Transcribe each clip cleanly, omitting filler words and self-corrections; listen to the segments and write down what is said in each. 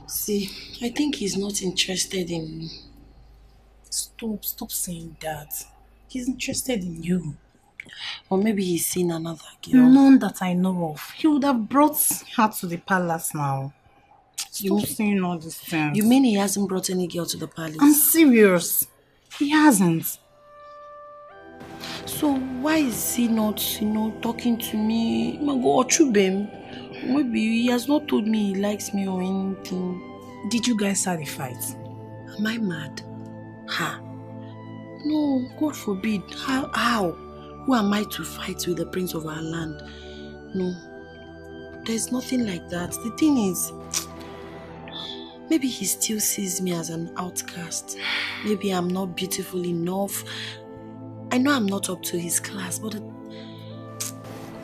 See, I think he's not interested in me. Stop saying that. He's interested in you. Or maybe he's seen another girl. None that I know of. He would have brought her to the palace now. Stop saying all these things. You mean he hasn't brought any girl to the palace? I'm serious. He hasn't. So why is he not, talking to me? Maybe he has not told me he likes me or anything. Did you guys start a fight? Am I mad? No, God forbid. How? Who am I to fight with the prince of our land? No, there's nothing like that. The thing is, maybe he still sees me as an outcast. Maybe I'm not beautiful enough. I know I'm not up to his class, but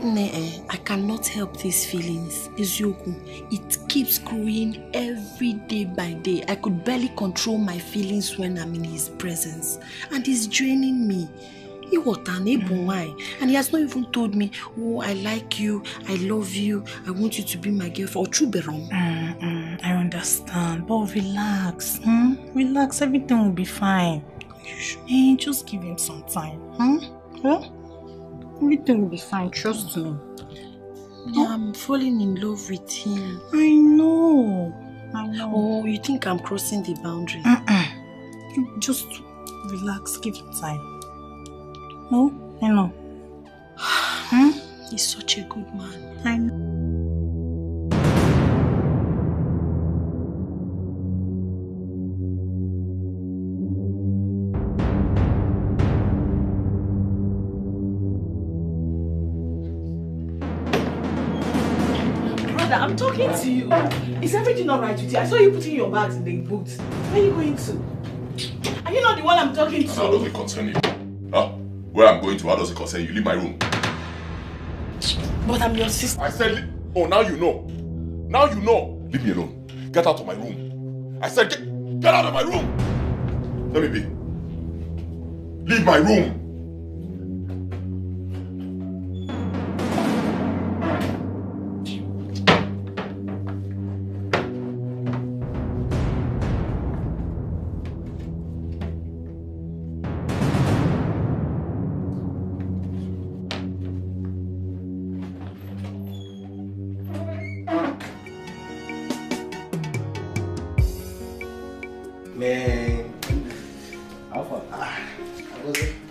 I cannot help these feelings. Ezuruonye, it keeps growing every day by day. I could barely control my feelings when I'm in his presence. And it's draining me. And he has not even told me, oh, I like you, I love you, I want you to be my girlfriend. I understand, but relax. Relax, everything will be fine. Hey, just give him some time. Everything will be fine, trust me. Yeah, I'm falling in love with him. I know. Oh, you think I'm crossing the boundary? Just relax, give him time. No, I know. He's such a good man. I know. Brother, I'm talking to you. Is everything alright with you? I saw you putting your bags in the boot. Where are you going to? Are you not the one I'm talking to? How does it concern you? Where I'm going to, how does it concern you? Leave my room. But I'm your sister. I said, oh, now you know. Now you know. Leave me alone. Get out of my room. I said, get out of my room. Let me be. Leave my room.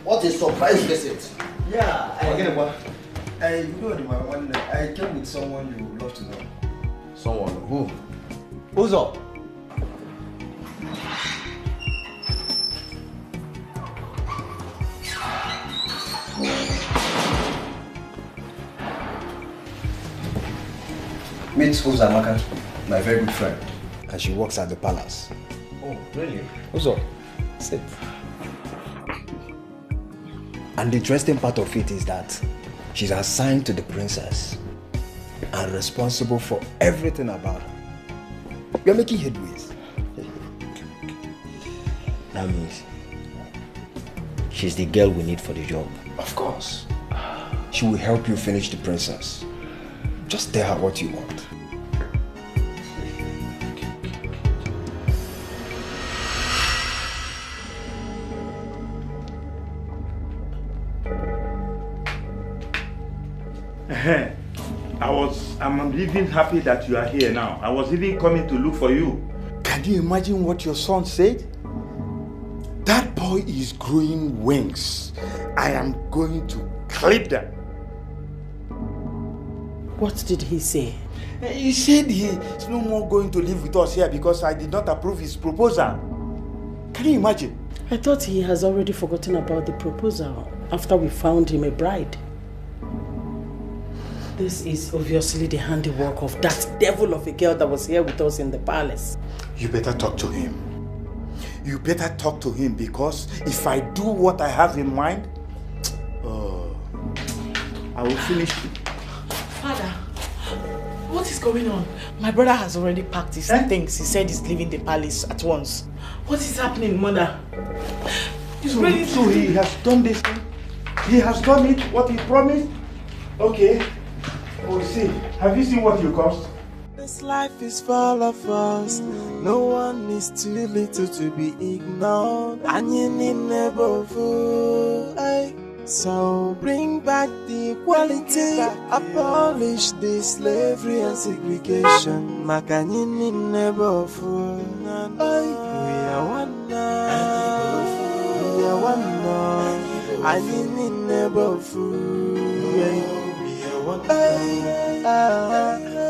What a surprise visit. Yeah, I came with someone you would love to know. Someone who? Who's up? Meet Amaka, my very good friend. And she works at the palace. Oh, really? Who's up? Sit. And the interesting part of it is that she's assigned to the princess and responsible for everything about her. We are making headways. That means she's the girl we need for the job. Of course. She will help you finish the princess. Just tell her what you want. I'm even happy that you are here now. I was even coming to look for you. Can you imagine what your son said? That boy is growing wings. I am going to clip them. What did he say? He said he's no more going to live with us here because I did not approve his proposal. Can you imagine? I thought he has already forgotten about the proposal after we found him a bride. This is obviously the handiwork of that devil of a girl that was here with us in the palace. You better talk to him. You better talk to him because if I do what I have in mind, I will finish it. Father, what is going on? My brother has already packed his things. He said he's leaving the palace at once. What is happening, Mother? So he has done this thing? He has done it, what he promised? Okay. Oh, see, have you seen what you cost? This life is full of us. No one is too little to be ignored. And you need never fool. So bring back the equality. Abolish the slavery and segregation. Makanyini never fool. We are one now. We are one now. Anyini never fool. We are one.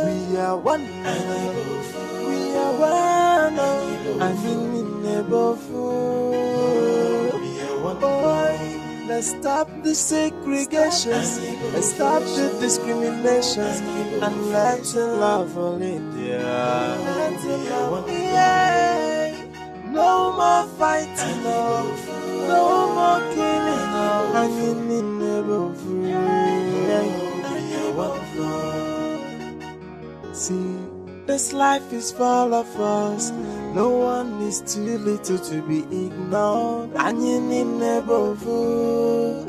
We are one. We are one. Anyini never fool. We are one. Let's stop the segregation, let's stop the discrimination, and let's love all India. Yeah. No more fighting, no more killing, and you need never free. See, this life is full of us. No one is too little to be ignored. And you need never fool.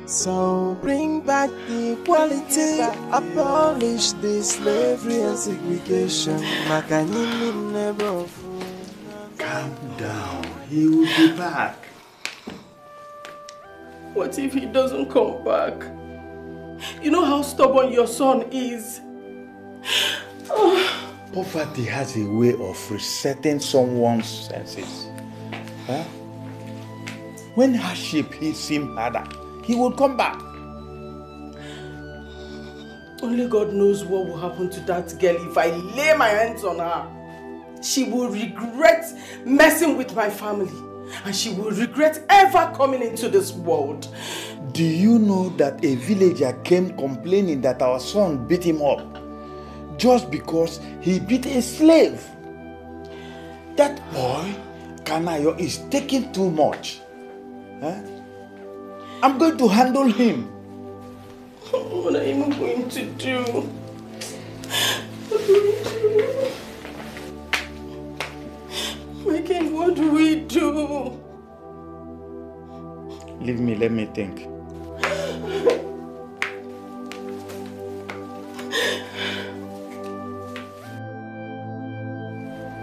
So bring back the equality. Abolish the slavery and segregation. Makanyini never fool. Calm down. He will be back. What if he doesn't come back? You know how stubborn your son is. Poverty has a way of resetting someone's senses. Huh? When hardship hits him harder, he will come back. Only God knows what will happen to that girl if I lay my hands on her. She will regret messing with my family. And she will regret ever coming into this world. Do you know that a villager came complaining that our son beat him up? Just because he beat a slave. That boy, Kanayo, is taking too much. Huh? I'm going to handle him. What am I going to do? My king, what do we do? Leave me, let me think.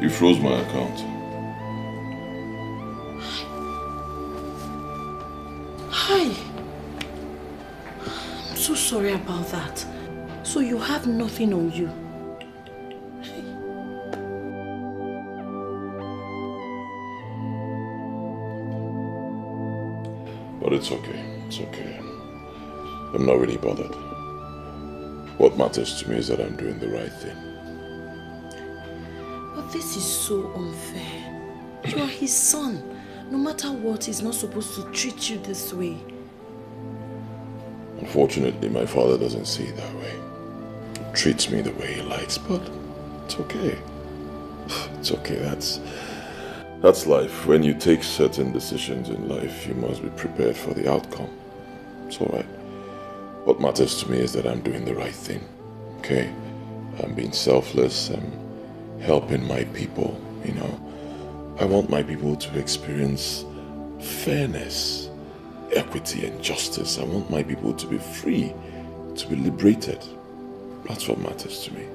You froze my account. Hi. I'm so sorry about that. So you have nothing on you? But it's okay. It's okay. I'm not really bothered. What matters to me is that I'm doing the right thing. But this is so unfair. You are his son. No matter what, he's not supposed to treat you this way. Unfortunately, my father doesn't see it that way. He treats me the way he likes, but it's okay. It's okay, that's life. When you take certain decisions in life, you must be prepared for the outcome. It's alright. What matters to me is that I'm doing the right thing. Okay? I'm being selfless. I'm helping my people, you know. I want my people to experience fairness, equity and justice. I want my people to be free, to be liberated. That's what matters to me.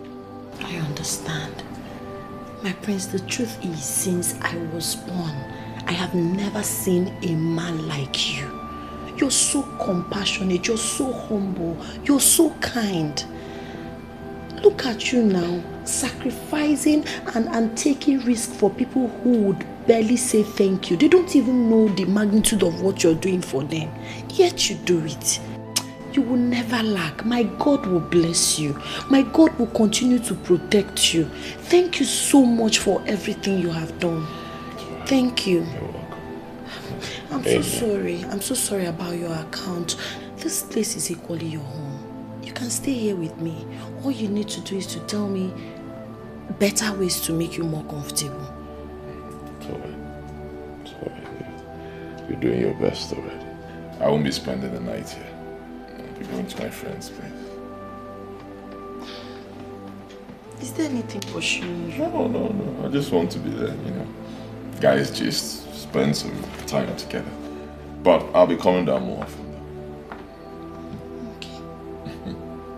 I understand. My prince, the truth is, since I was born, I have never seen a man like you. You're so compassionate, you're so humble, you're so kind. Look at you now, sacrificing and taking risk for people who would barely say thank you. They don't even know the magnitude of what you're doing for them. Yet you do it. You will never lack. My God will bless you. My God will continue to protect you. Thank you so much for everything you have done. Thank you. You're welcome. I'm so sorry. I'm so sorry about your account. This place is equally your home. You can stay here with me. All you need to do is to tell me better ways to make you more comfortable. It's alright. It's alright. You're doing your best already. I won't be spending the night here. I'll be going to my friend's place. Is there anything pushing you? No. I just want to be there, you know. Guys, just spend some time together. But I'll be coming down more often. Okay.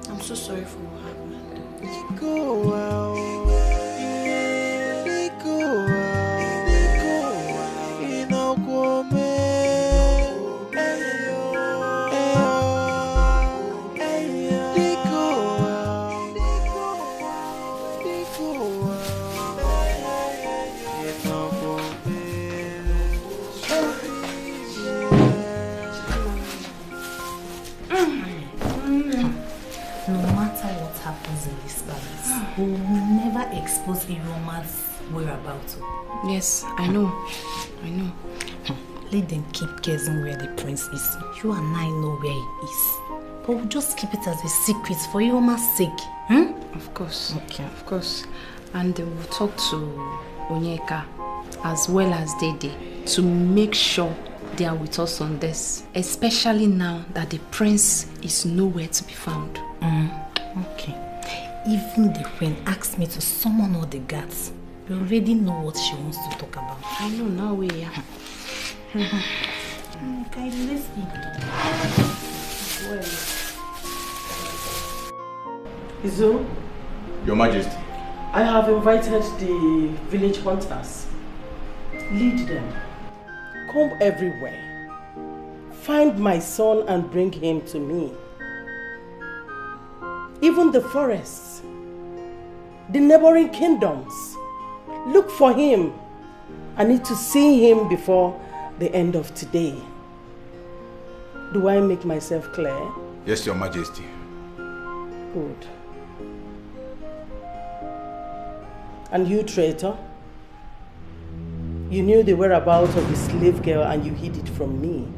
I'm so sorry for what happened. Go well. no matter what happens in this palace, we will never expose a woman's whereabouts. Yes, I know. Let them keep guessing where the prince is. You and I know where he is. But we'll just keep it as a secret for Yoma's sake. Of course. Okay. Of course. And we'll talk to Onyeka as well as Dede to make sure they are with us on this. Especially now that the prince is nowhere to be found. Okay. Even the queen asked me to summon all the guards. We already know what she wants to talk about. I know now we are. Okay, let's eat. Izu? Your Majesty. I have invited the village hunters. Lead them. Comb everywhere. Find my son and bring him to me. Even the forests, the neighboring kingdoms. Look for him. I need to see him before the end of today. Do I make myself clear? Yes, Your Majesty. Good. And you, traitor? You knew the whereabouts of the slave girl and you hid it from me.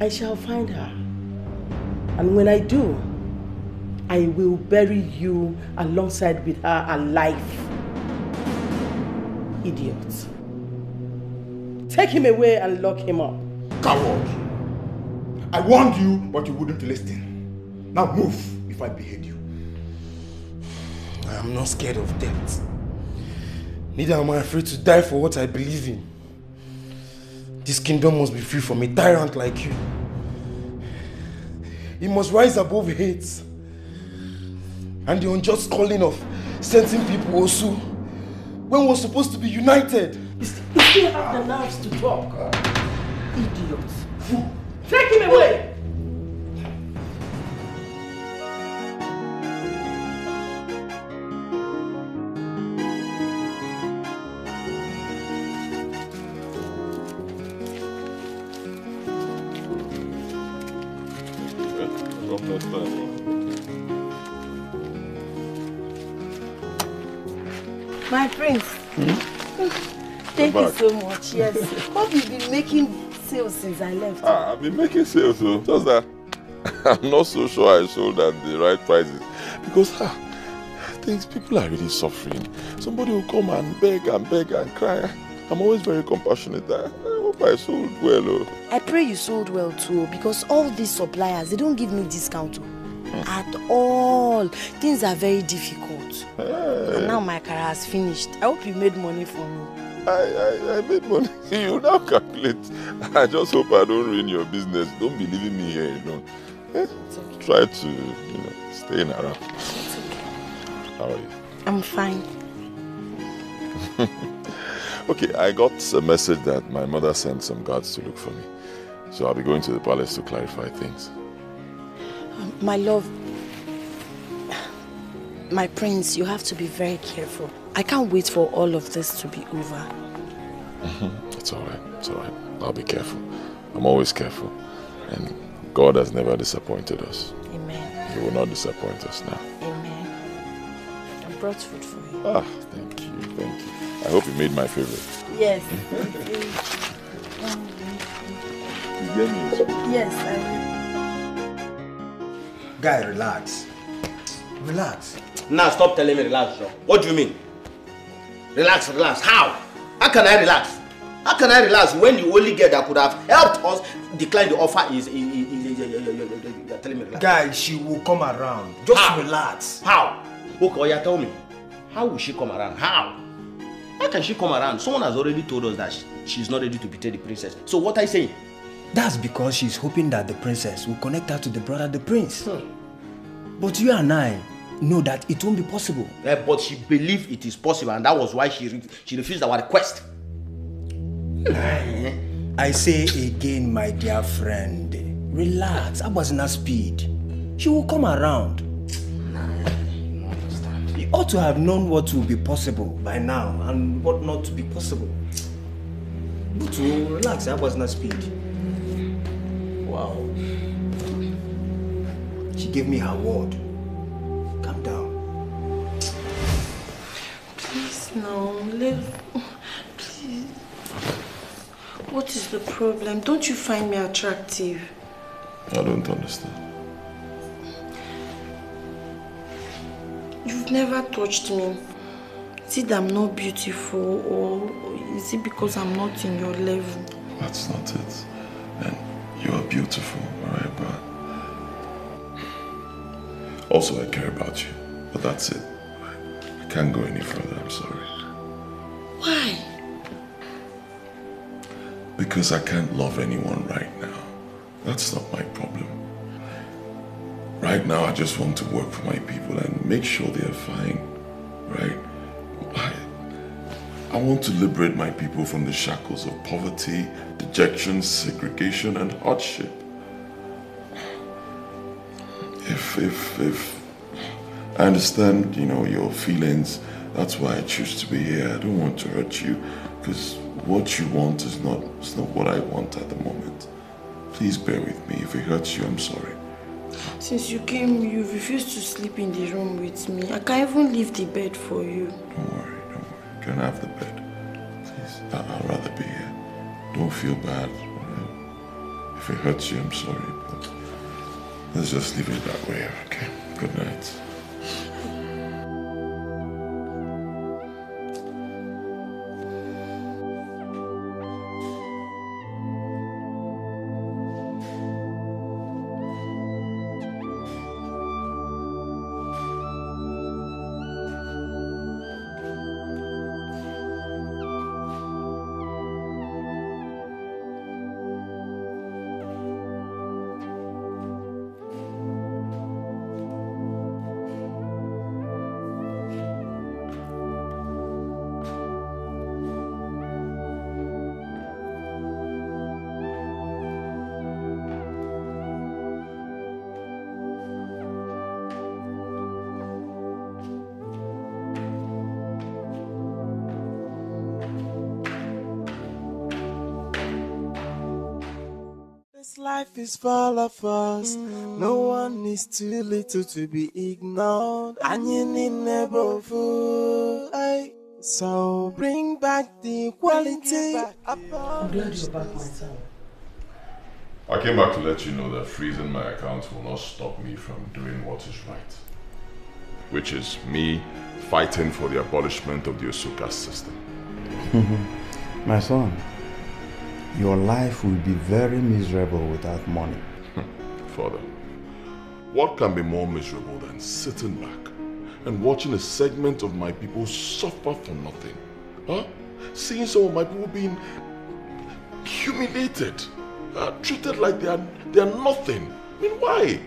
I shall find her. And when I do, I will bury you alongside with her alive. Idiot. Take him away and lock him up. Coward! I warned you, but you wouldn't listen. Now move if I behead you. I am not scared of death. Neither am I afraid to die for what I believe in. This kingdom must be free from a tyrant like you. It must rise above hate and the unjust calling of sending people also when we're supposed to be united. You still have the nerves to talk. Idiot. Take him away! My prince. Thank you so much. Yes. Hope you've been making sales since I left. I've been making sales, so just that I'm not so sure I sold at the right prices. Because people are really suffering. Somebody will come and beg and cry. I'm always very compassionate. I hope I sold well. I pray you sold well too, because all these suppliers, they don't give me discount at all. Things are very difficult. And now my career has finished. I hope you made money for me. I made money. You now calculate. I just hope I don't ruin your business. Don't be leaving me here alone. It's okay. Try to, stay around. It's okay. How are you? I'm fine. Okay, I got a message that my mother sent some guards to look for me. So I'll be going to the palace to clarify things. My love, my prince, you have to be very careful. I can't wait for all of this to be over. It's all right. It's all right. I'll be careful. I'm always careful. And God has never disappointed us. Amen. He will not disappoint us now. Amen. I brought food for you. Thank you. Thank you. I hope you made my favorite. Yes. Yes, I will. Guy, relax. Relax. Now stop telling me relax, Joe. What do you mean? Relax. How? How can I relax? How can I relax when the only girl that could have helped us decline the offer is you're telling me relax? Guy, she will come around. Just relax. How? Okay, tell me. How will she come around? How can she come around? Someone has already told us that she's not ready to betray the princess. So what are you saying? That's because she's hoping that the princess will connect her to the brother, the prince. But you and I know that it won't be possible. Yeah, but she believed it is possible, and that was why she refused our request. I say again, my dear friend, relax. I was not speed. She will come around. You ought to have known what will be possible by now and what not to be possible. But to relax, I was not speed. Wow. gave me her word. Calm down. Please, no. Please. What is the problem? Don't you find me attractive? I don't understand. You've never touched me. Is it that I'm not beautiful, or is it because I'm not in your level? That's not it. And you are beautiful, alright, but also I care about you. But that's it. I can't go any further, I'm sorry. Why? Because I can't love anyone right now. That's not my problem. Right now, I just want to work for my people and make sure they're fine, right? I want to liberate my people from the shackles of poverty, dejection, segregation, and hardship. If I understand, your feelings, that's why I choose to be here. I don't want to hurt you, because what you want is not what I want at the moment. Please bear with me. If it hurts you, I'm sorry. Since you came, you refused to sleep in the room with me. I can't even leave the bed for you. Don't worry. You can have the bed. Please, I'd rather be here. Don't feel bad. If it hurts you, I'm sorry, but let's just leave it that way, okay? Good night. This life is full of us. No one is too little to be ignored. And you need never fool. So bring back the equality. I'm glad you're back, my son. I came back to let you know that freezing my account will not stop me from doing what is right. Which is me fighting for the abolishment of the Osuka system. My son, your life will be very miserable without money. Father, what can be more miserable than sitting back and watching a segment of my people suffer for nothing? Huh? Seeing some of my people being humiliated, treated like they are nothing. I mean, why?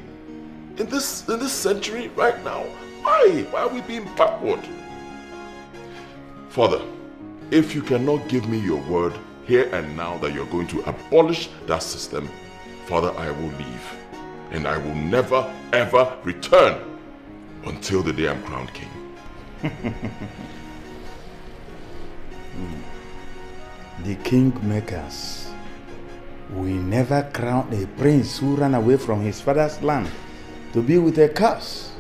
In this century right now, why? Why are we being backward? Father, if you cannot give me your word here and now that you're going to abolish that system, Father, I will leave. And I will never, ever return until the day I'm crowned king. The kingmakers will never crown a prince who ran away from his father's land to be with a curse.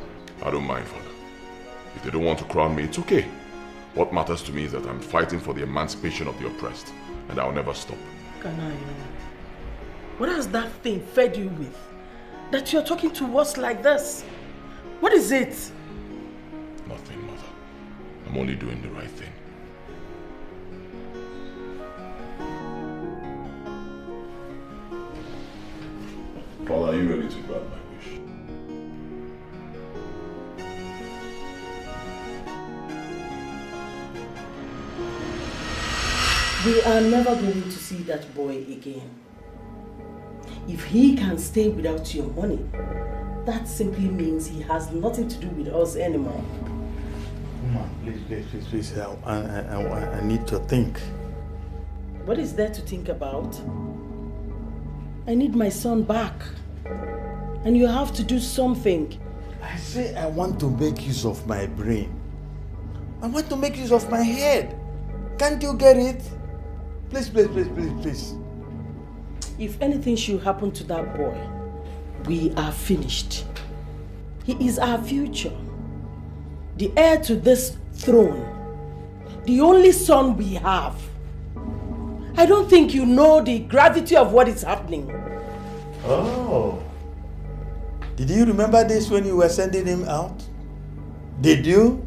I don't mind, Father. If they don't want to crown me, it's okay. What matters to me is that I'm fighting for the emancipation of the oppressed, and I'll never stop. Kanayo, what has that thing fed you with? That you're talking to us like this? What is it? Nothing, Mother. I'm only doing the right thing. Father, are you ready to grant my wish? We are never going to see that boy again. If he can stay without your money, that simply means he has nothing to do with us anymore. Woman, please, I need to think. What is there to think about? I need my son back. And you have to do something. I say I want to make use of my brain. I want to make use of my head. Can't you get it? Please. If anything should happen to that boy, we are finished. He is our future. The heir to this throne. The only son we have. I don't think you know the gravity of what is happening. Oh. Did you remember this when you were sending him out? Did you?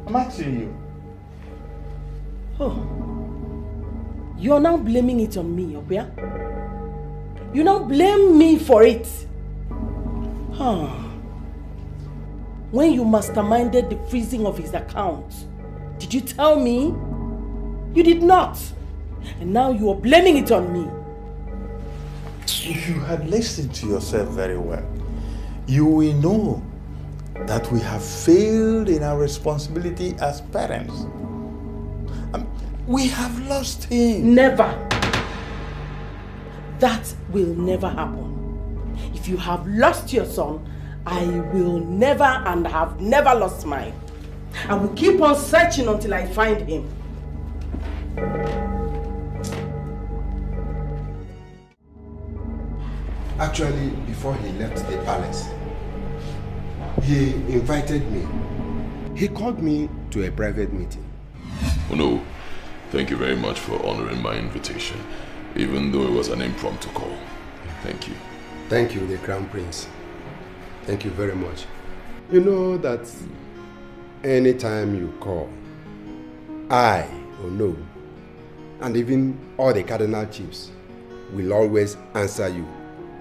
I'm asking you. Oh. You are now blaming it on me, Obia? You now blame me for it. Huh. When you masterminded the freezing of his account, did you tell me? You did not. And now you are blaming it on me. If you had listened to yourself very well, you will know that we have failed in our responsibility as parents. We have lost him. Never. That will never happen. If you have lost your son, I will never and have never lost mine. I will keep on searching until I find him. Actually, before he left the palace, he invited me. He called me to a private meeting. Oh no, thank you very much for honoring my invitation, even though it was an impromptu call. Thank you. Thank you, the Crown Prince. Thank you very much. You know that anytime you call, I, Ono, and even all the cardinal chiefs will always answer you.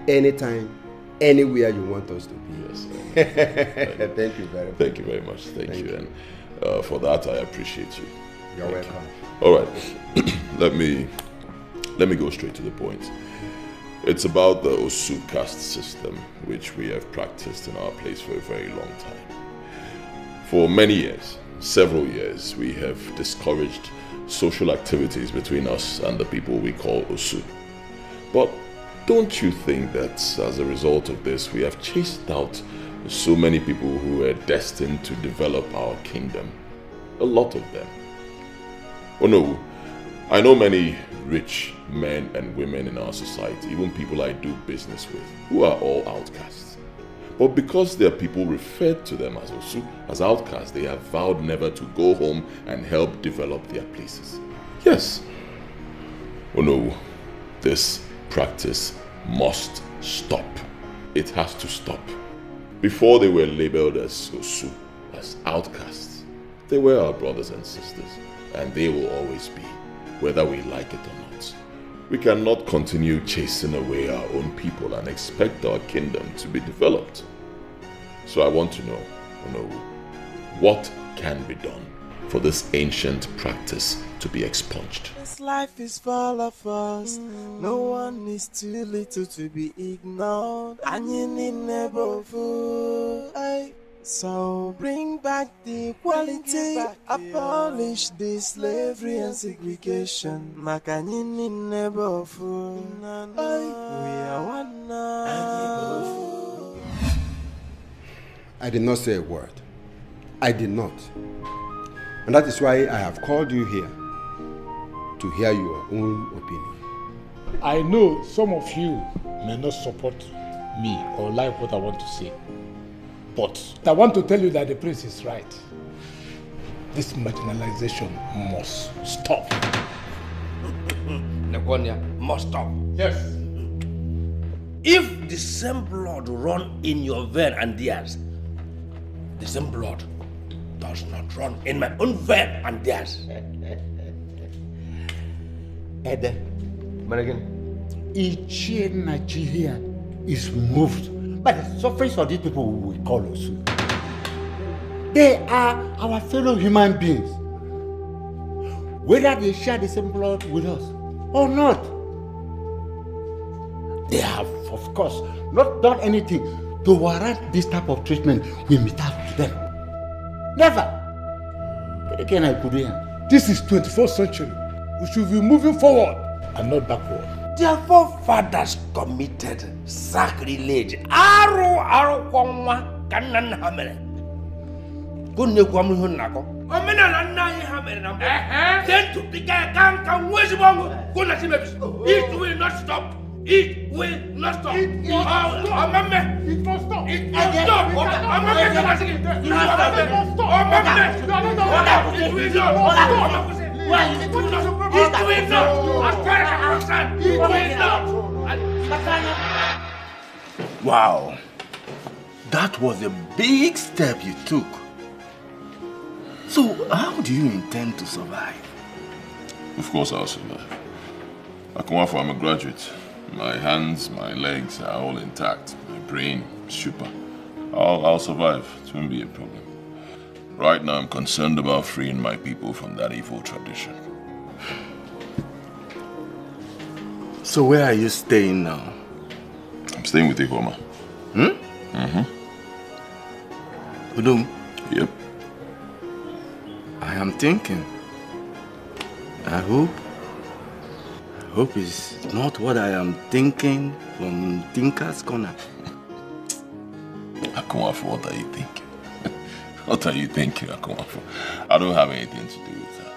Anytime, anywhere you want us to be. Yes. Thank you very much. Thank you very much. Thank you. And for that, I appreciate you. You're welcome. All right. let me go straight to the point. It's about the Osu caste system, which we have practiced in our place for a very long time. For many years, several years, we have discouraged social activities between us and the people we call Osu. But don't you think that as a result of this, we have chased out so many people who were destined to develop our kingdom? A lot of them. Oh no, I know many rich men and women in our society, even people I do business with, who are all outcasts. But because there are people referred to them as Osu, as outcasts, they have vowed never to go home and help develop their places. Yes. Oh no, this practice must stop. It has to stop. Before they were labeled as Osu, as outcasts, they were our brothers and sisters, and they will always be, whether we like it or not. We cannot continue chasing away our own people and expect our kingdom to be developed. So I want to know, what can be done for this ancient practice to be expunged? This life is full of us. No one is too little to be ignored. And you need never fool. So bring back the equality. Abolish the slavery and segregation. Makanini never fool. We are one now. I did not say a word. I did not. And that is why I have called you here to hear your own opinion. I know some of you may not support me or like what I want to say. But I want to tell you that the prince is right. This marginalization must stop. Nwokoye must stop. Yes. If the same blood run in your vein and theirs, the same blood does not run in my own vein and theirs. Ede, Ichie Nigeria is moved by the sufferings of these people we call Osu. They are our fellow human beings. Whether they share the same blood with us or not. They have, of course, not done anything to warrant this type of treatment we mete out to them. Never. This is 21st century. We should be moving forward and not backward. Their forefathers committed sacrilege. Then to pick a can it will not stop. It will not stop. It will not stop. It must stop. It must stop. It must stop. Wow. That was a big step you took. So, how do you intend to survive? Of course I'll survive. I'm a graduate. My hands, my legs are all intact. My brain, super. I'll survive. It won't be a problem. Right now I'm concerned about freeing my people from that evil tradition. So where are you staying now? I'm staying with Ihoma. Udum? Yep. I am thinking. I hope it's not what I am thinking from Tinker's Corner. Akumafo, what are you thinking? What are you thinking, Akumafo? I don't have anything to do with her.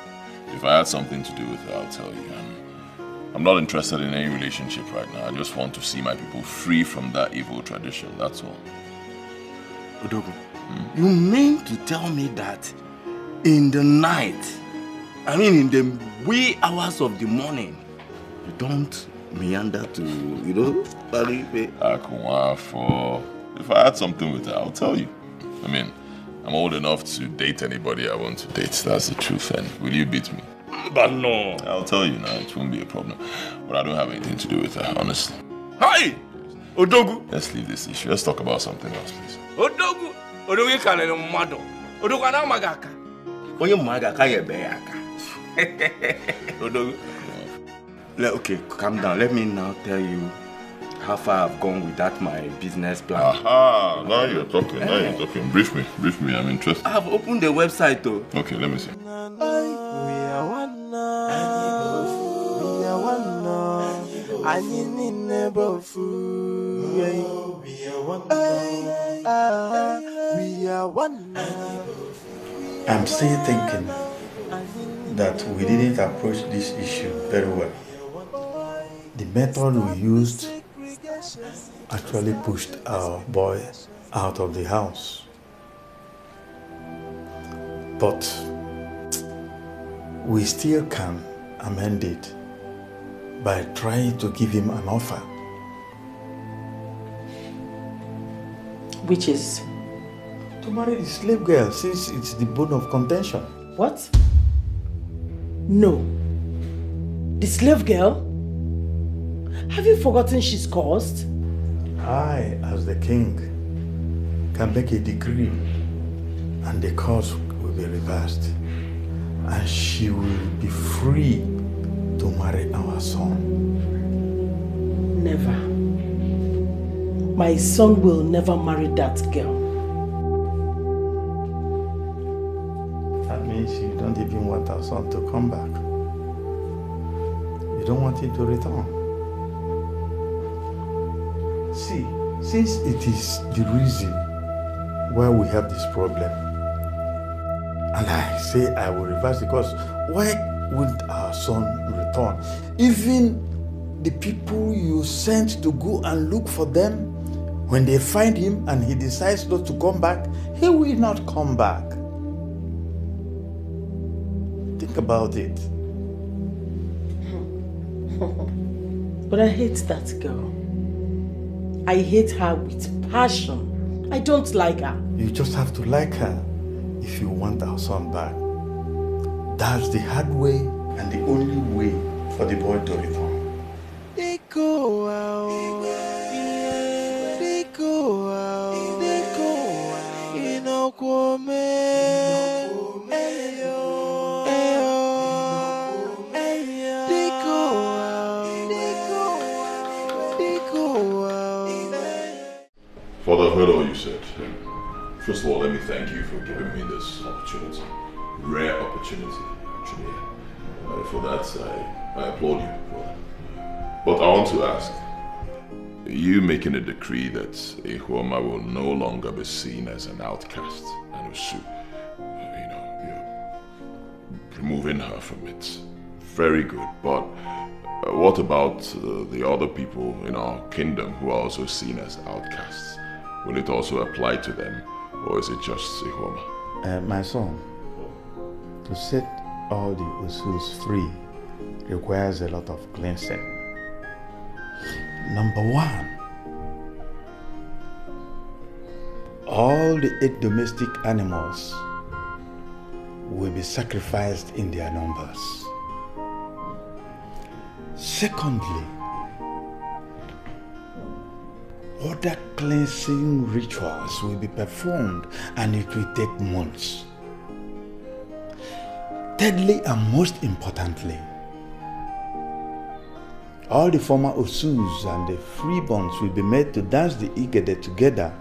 If I had something to do with her, I'll tell you. I'm not interested in any relationship right now. I just want to see my people free from that evil tradition, that's all. Odogu, you mean to tell me that in the night, in the wee hours of the morning, you don't meander to, Akumafo. If I had something with her, I'll tell you. I'm old enough to date anybody I want to date. That's the truth. And will you beat me? But no. I'll tell you now. It won't be a problem. But I don't have anything to do with her, honestly. Hi! Odogu! Let's leave this issue. Let's talk about something else, please. Odogu! Odogu can no mado. Odogu na magaka. Onye magaka ye beyaka. Odogu. Okay, calm down. Let me now tell you how far I've gone with that my business plan. Aha! Now you're talking. Brief me. I'm interested. I've opened the website though. Okay, let me see. I'm still thinking that we didn't approach this issue very well. The method we used actually pushed our boy out of the house. But we still can amend it by trying to give him an offer. Which is? To marry the slave girl, since it's the bone of contention. What? No. The slave girl? Have you forgotten she's caused? I, as the king, can make a decree and the cause will be reversed. And she will be free to marry our son. Never. My son will never marry that girl. That means you don't even want our son to come back. You don't want him to return. See, since it is the reason why we have this problem, and I say I will reverse it, because why would our son return? Even the people you sent to go and look for them, when they find him and he decides not to come back, he will not come back. Think about it. But I hate that girl. I hate her with passion. I don't like her. You just have to like her if you want our son back. That's the hard way and the only way for the boy to return. Father, I've heard all you said. First of all, let me thank you for giving me this opportunity. Rare opportunity, actually. For that, I applaud you for that. But I want to ask, you making a decree that Ihoma will no longer be seen as an outcast and you're removing her from its very good, but what about the other people in our kingdom who are also seen as outcasts? Will it also apply to them, or is it just Ihoma? My son, to set all the Usus free requires a lot of cleansing. Number one, all the 8 domestic animals will be sacrificed in their numbers. Secondly, other cleansing rituals will be performed and it will take months. Thirdly and most importantly, all the former Osus and the freeborns will be made to dance the Ikedieze together,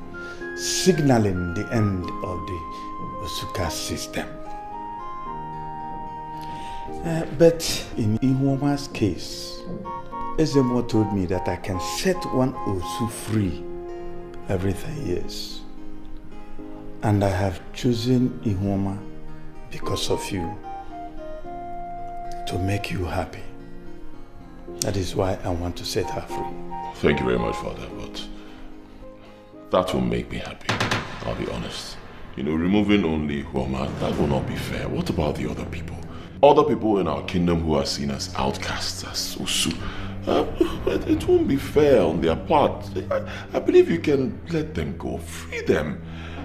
signaling the end of the Osuka system. But in Ihuoma's case, Ezemo told me that I can set one Osu free every 3 years. And I have chosen Ihuoma because of you, to make you happy. That is why I want to set her free. Thank you very much, Father, but that will make me happy, I'll be honest. You know, removing only Ihoma, that will not be fair. What about the other people? Other people in our kingdom who are seen as outcasts, as Usu. It won't be fair on their part. I believe you can let them go, free them.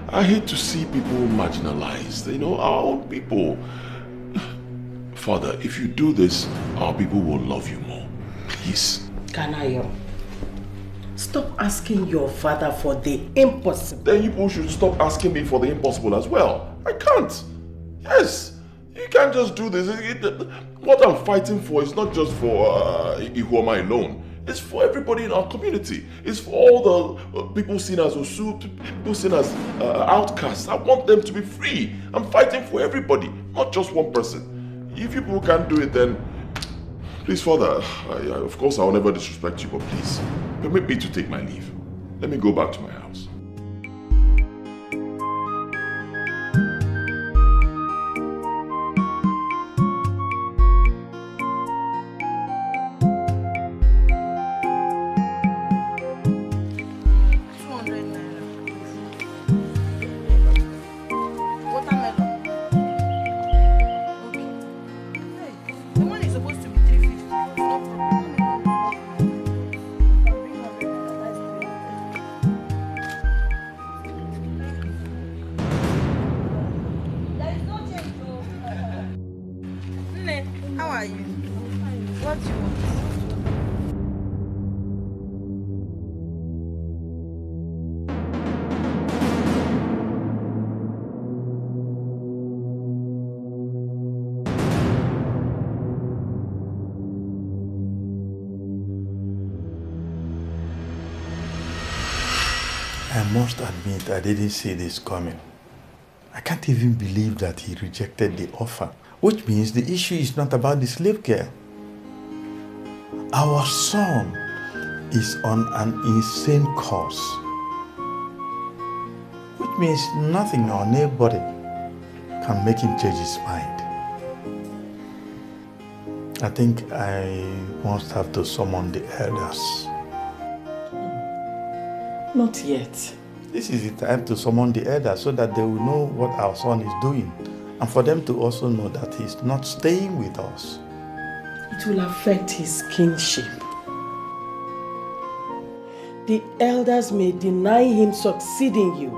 I hate to see people marginalized, you know, our own people. Father, if you do this, our people will love you more. Please. Kanayo, stop asking your father for the impossible. Then you people should stop asking me for the impossible as well. I can't. Yes. You can't just do this. What I'm fighting for is not just for Ihoma alone. It's for everybody in our community. It's for all the people seen as Osu, people seen as outcasts. I want them to be free. I'm fighting for everybody, not just one person. If you people can't do it, then please, Father, of course I will never disrespect you, but please, permit me to take my leave. Let me go back to my house. I must admit I didn't see this coming. I can't even believe that he rejected the offer, which means the issue is not about the slave girl. Our son is on an insane course, which means nothing or nobody can make him change his mind. I think I must have to summon the elders. Not yet. This is the time to summon the elders so that they will know what our son is doing, and for them to also know that he's not staying with us. It will affect his kingship. The elders may deny him succeeding you,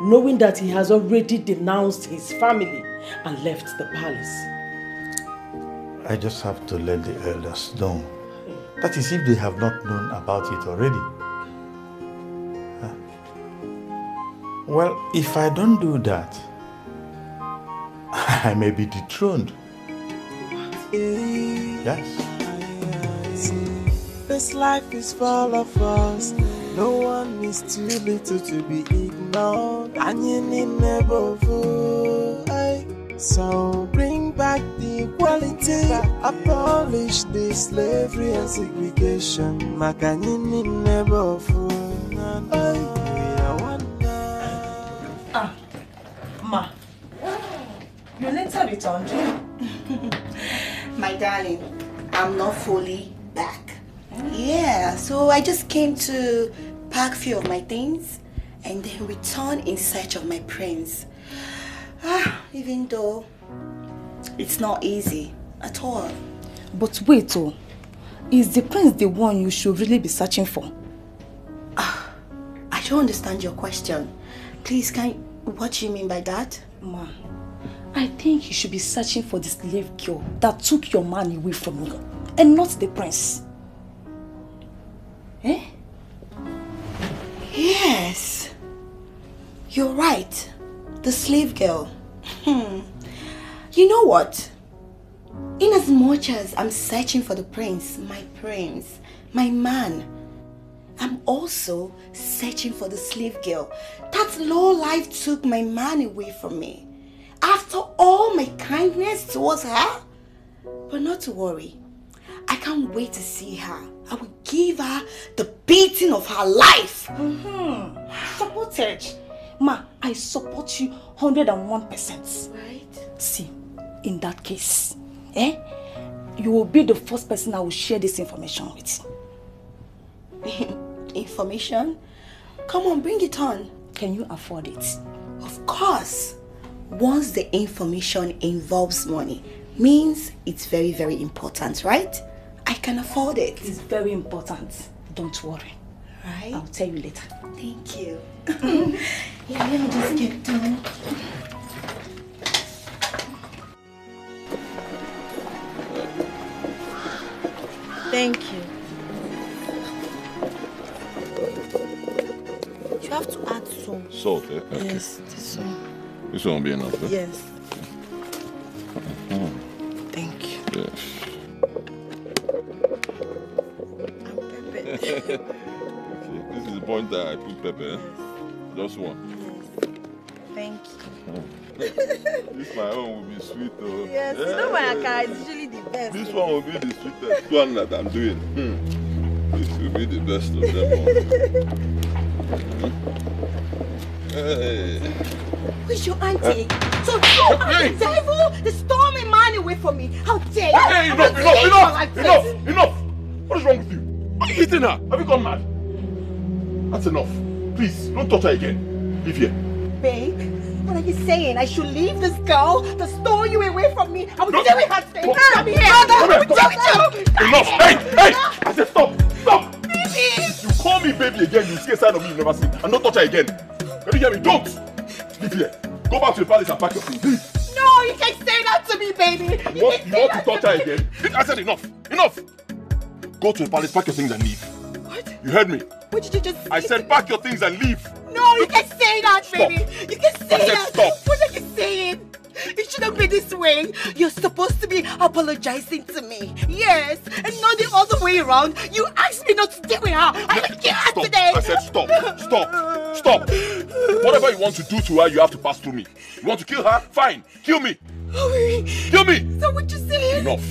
knowing that he has already denounced his family and left the palace. I just have to let the elders know. That is if they have not known about it already. Well, if I don't do that, I may be dethroned. Yes. This life is full of us. No one is too little to be ignored. And you need never fool. So bring back the equality. Abolish the slavery and segregation. Makanini never fool. Ma, you later returned. My darling, I'm not fully back. Yeah, so I just came to pack a few of my things and then return in search of my prince. Even though it's not easy at all. But wait, is the prince the one you should really be searching for? I don't understand your question. Please, what do you mean by that? Ma, I think you should be searching for the slave girl that took your man away from you, and not the prince. Eh? Yes. You're right. The slave girl. You know what? In as much as I'm searching for the prince, my man, I'm also searching for the slave girl. That low life took my man away from me. After all my kindness towards her. But not to worry. I can't wait to see her. I will give her the beating of her life. Supported. Ma, I support you 101%. Right? See, in that case, you will be the first person I will share this information with. Information? Come on, bring it on. Can you afford it? Of course. Once the information involves money, means it's very, very important, right? I can afford it. It's very important. Don't worry. Right? I'll tell you later. Thank you. Yeah, let me just get done. Thank you. You have to add some. Salt, eh? Okay. Yes, this one. This one will be enough, eh? Yes. Thank you. Yes. Okay, this is the point that I put pepper, eh? Just one. Yes. Thank you. This my own will be sweet, though. Yes, you know my akara is usually the best. This one will be the sweetest one that I'm doing. This will be the best of them all. Hey. Who's your auntie? So you are the devil, the stormy man away from me. How dare you? Hey, enough! What is wrong with you? Are you hitting her? Have you gone mad? That's enough. Please, don't touch her again. Leave here. Babe, what are you saying? I should leave this girl that stole you away from me? I will deal with her today. Come here. I will deal with you. Enough! Hey! I said stop! Baby! You call me baby again, you see a side of me you never seen. And don't touch her again. Can you hear me? Don't! Leave here. Go back to the palace and pack your things. Leave. No, you can't say that to me, baby. You want to touch her again? I said enough. Enough! Go to the palace, pack your things and leave. What? You heard me? What did you just say? I said pack your things and leave. No, you can't say that, baby. You can't say that. Stop. What are you saying? It shouldn't be this way. You're supposed to be apologizing to me. Yes, and not the other way around. You asked me not to deal with her. I will kill her today. I said stop. Whatever you want to do to her, you have to pass through me. You want to kill her? Fine. Kill me. Kill me. So what you saying? Enough.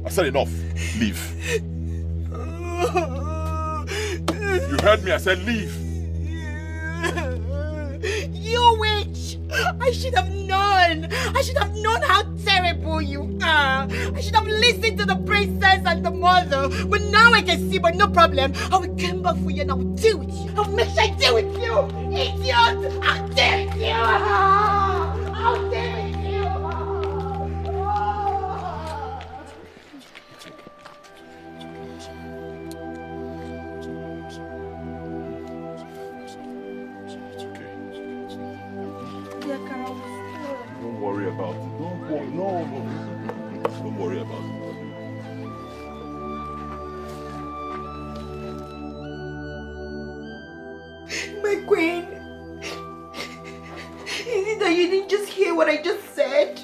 I said enough. Leave. You heard me. I said leave. You witch! I should have known! I should have known how terrible you are! I should have listened to the princess and the mother! But now I can see, but no problem. I will come back for you and I will deal with you! I will make sure I deal with you! Idiot! I'll deal with you! I'll deal with you! Don't worry about it. Don't worry. No. Don't worry about it. My queen, is it that you didn't just hear what I just said?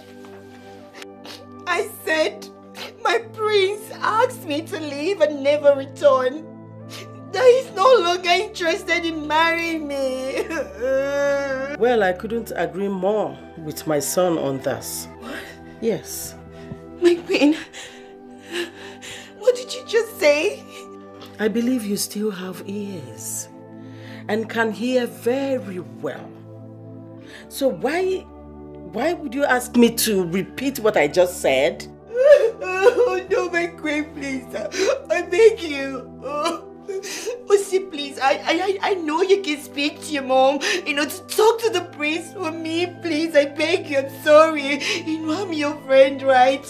I said my prince asked me to leave and never return. That he's no longer interested in marrying me. Well, I couldn't agree more with my son on this. What? Yes. My queen, what did you just say? I believe you still have ears and can hear very well. So why would you ask me to repeat what I just said? no, my queen, please. I beg you. Osi, please, I know you can speak to your mom, to talk to the priest for me, please. I beg you, I'm sorry. I'm your friend, right?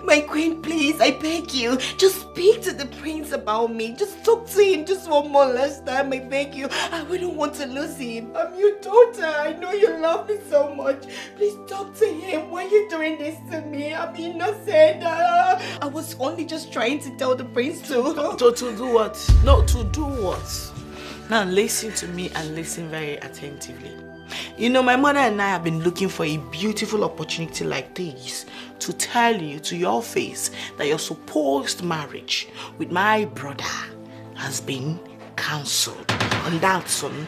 My queen, please, I beg you. Just speak to the prince about me. Just talk to him just one more last time, I beg you. I wouldn't want to lose him. I'm your daughter. I know you love me so much. Please talk to him. Why are you doing this to me? I'm innocent. I was only just trying to tell the prince to do what? No, to do what? Now listen to me and listen very attentively. My mother and I have been looking for a beautiful opportunity like this to tell you to your face that your supposed marriage with my brother has been cancelled. And that's on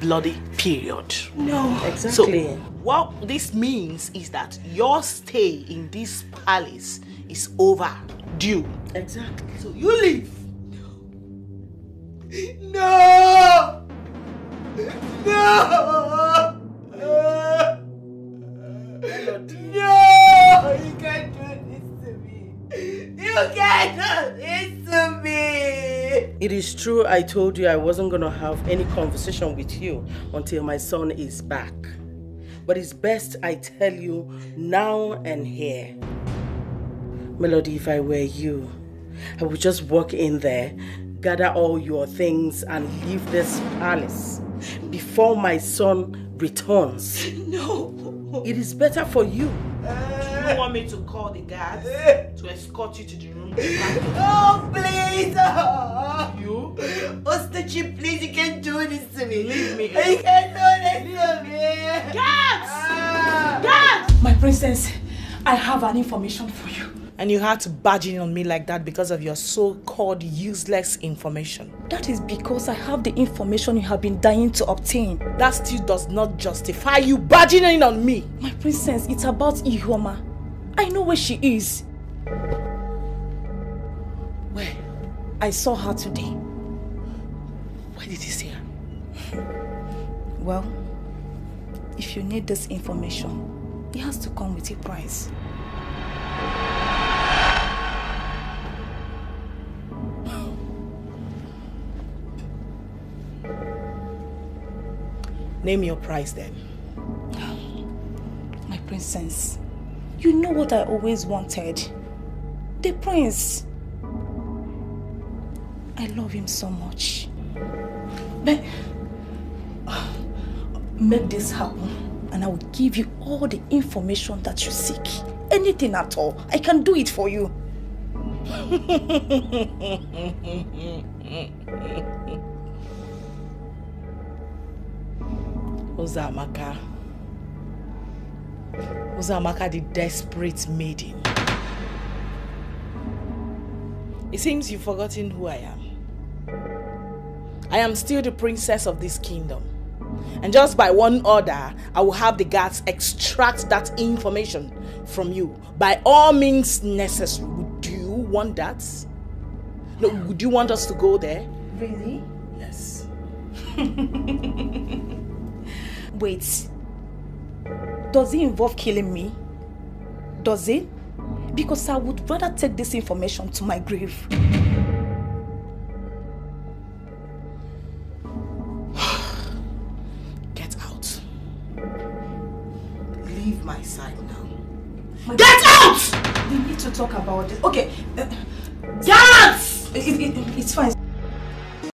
bloody period. No, exactly. So what this means is that your stay in this palace is overdue. Exactly. So you leave. No! No! No! You can't do this to me. You can't do this to me. It is true I told you I wasn't going to have any conversation with you until my son is back. But it's best I tell you now and here. Melody, if I were you, I would just walk in there, gather all your things and leave this palace before my son returns. No. It is better for you. Do you want me to call the guards to escort you to the room? Oh, please! You? Ostachi, please, you can't do this to me. Leave me. You can't do this to me. Guards! Guards! My princess, I have an information for you. And you had to barge in on me like that because of your so-called useless information. That is because I have the information you have been dying to obtain. That still does not justify you barging in on me. My princess, it's about Ihoma. I know where she is. Where? I saw her today. Where did you see her? Well, if you need this information, it has to come with a price. Name your price then. My princess, you know what I always wanted. The prince. I love him so much. But make this happen and I will give you all the information that you seek. Anything at all. I can do it for you. Ozamaka the desperate maiden. It seems you've forgotten who I am. I am still the princess of this kingdom. And just by one order, I will have the guards extract that information from you. By all means necessary. Would you want that? No, would you want us to go there? Really? Yes. Wait. Does it involve killing me? Does it? Because I would rather take this information to my grave. Get out. Leave my side now. Get out! We need to talk about it. Okay. Guards! It's fine.